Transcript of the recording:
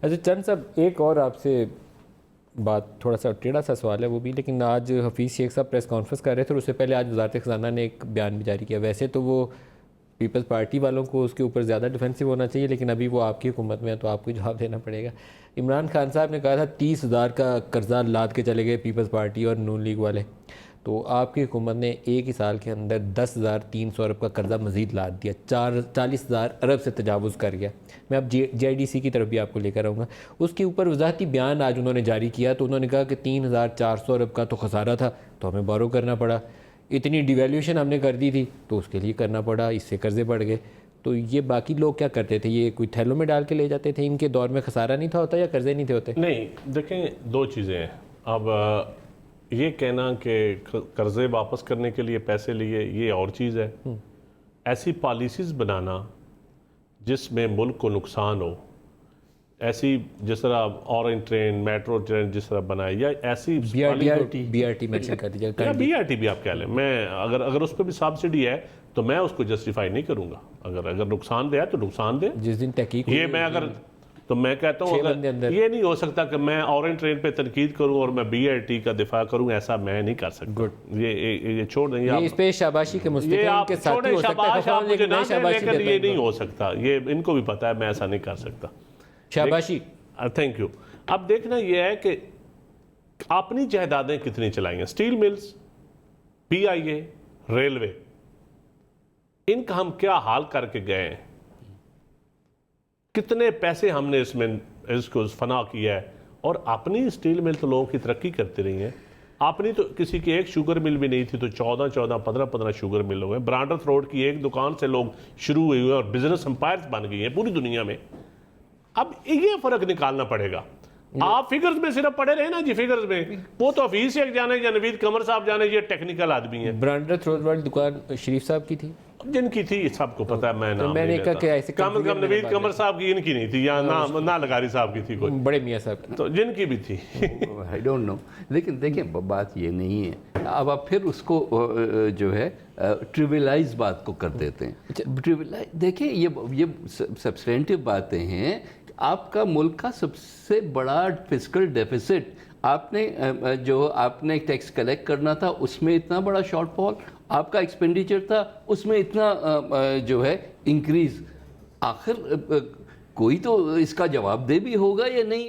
اچھا چند صاحب ایک اور آپ سے بات تھوڑا سا ٹیڑھا سا سوال ہے وہ بھی، لیکن آج حفیظ شیخ صاحب پریس کانفرنس کر رہے تھے اور اس سے پہلے آج وزارت خزانہ نے ایک بیان بھی جاری کیا. ویسے تو وہ پیپلز پارٹی والوں کو اس کے اوپر زیادہ ڈیفینسو ہونا چاہیے، لیکن ابھی وہ آپ کی حکومت میں ہے تو آپ کو جواب دینا پڑے گا. عمران خان صاحب نے کہا تھا 30,000 کا قرضہ لاد کے چلے گئے پیپلز پارٹی اور نون لیگ والے، تو آپ کی حکومت نے ایک ہی سال کے اندر 10,300 ارب کا قرضہ مزید لاد دیا، 40,000 ارب سے تجاوز کر گیا. میں اب جے آئی ڈی سی کی طرف بھی آپ کو لے کر آؤں گا. اس کے اوپر وضاحتی بیان آج انہوں نے جاری کیا تو انہوں نے کہا کہ 3,400 ارب کا تو خسارہ تھا تو ہمیں بورو کرنا پڑا، اتنی ڈیویلیوشن ہم نے کر دی تھی تو اس کے لیے کرنا پڑا، اس سے قرضے بڑھ گئے. تو یہ باقی لوگ کیا کرتے تھے؟ یہ کوئی تھیلوں میں ڈال کے لے جاتے تھے؟ ان کے دور میں خسارہ نہیں تھا ہوتا یا قرضے نہیں تھے ہوتے؟ نہیں دیکھیں، دو چیزیں ہیں. اب یہ کہنا کہ قرضے واپس کرنے کے لیے پیسے لیے یہ اور چیز ہے. ایسی پالیسیز بنانا جس میں ملک کو نقصان ہو، ایسی جس طرح اورنج ٹرین، میٹرو ٹرین جس طرح بنائے، یا ایسی بی آر ٹی مینشن کر دیجیے، یا بی آر ٹی بھی آپ کہہ لیں. میں اگر اس پہ بھی سبسڈی ہے تو میں اس کو جسٹیفائی نہیں کروں گا. اگر نقصان دے ہے تو نقصان دے. جس دن تحقیق یہ میں اگر تو میں کہتا ہوں اگر یہ نہیں ہو سکتا کہ میں اورنج ٹرین پہ تنقید کروں اور میں بی آر ٹی کا دفاع کروں، ایسا میں نہیں کر سکتا. یہ چھوڑ دیں، یہ اس پہ شاباشی کے مستقل کے ساتھی ہو سکتا ہے، لیکن یہ نہیں ہو سکتا. یہ ان کو بھی پتا ہے میں ایسا نہیں کر سکتا. شاباشی. Thank you. اب دیکھنا یہ ہے کہ اپنی جائیدادیں کتنی چلائی ہیں. اسٹیل ملز، پی آئی اے، ریلوے، ان کا ہم کیا حال کر کے گئے ہیں. کتنے پیسے ہم نے اس کو فنا کیا ہے. اور اپنی اسٹیل مل تو لوگوں کی ترقی کرتی رہی ہیں. اپنی تو کسی کی ایک شوگر مل بھی نہیں تھی تو 14 15 شوگر مل ہوئے. برانڈرتھ روڈ کی ایک دکان سے لوگ شروع ہوئے اور بزنس امپائرز بن گئی ہیں پوری دنیا میں. اب یہ فرق نکالنا پڑے گا. آپ فگرز میں صرف پڑے رہے نا جی، فگرز میں وہ تو حفیظ شیخ جانے یا نوید قمر صاحب جانے، یہ ٹیکنیکل آدمی ہیں. برانڈرتھ روڈ والی دکان شریف صاحب کی تھی، جن کی تھی سب کو پتا ہے. میں نام میں نے کہا کہ ایسے کم از کم نوید قمر صاحب کی ان کی نہیں تھی، یا نہ لگاری صاحب کی تھی کوئی، بڑے میاں صاحب کی تو جن کی بھی تھی. I don't know. لیکن دیکھیں بات یہ نہیں ہے. اب آپ پھر اس کو جو ہے ٹریولائز بات کو کر دیتے ہیں. دیکھیں یہ سبسٹینٹیو باتیں ہیں. آپ کا ملک کا سب سے بڑا فسکل ڈیفیسٹ، آپ نے ٹیکس کلیکٹ کرنا تھا اس میں اتنا بڑا شارٹ فال، آپ کا ایکسپینڈیچر تھا اس میں اتنا جو ہے انکریز. آخر کوئی تو اس کا جواب دہ بھی ہوگا یا نہیں.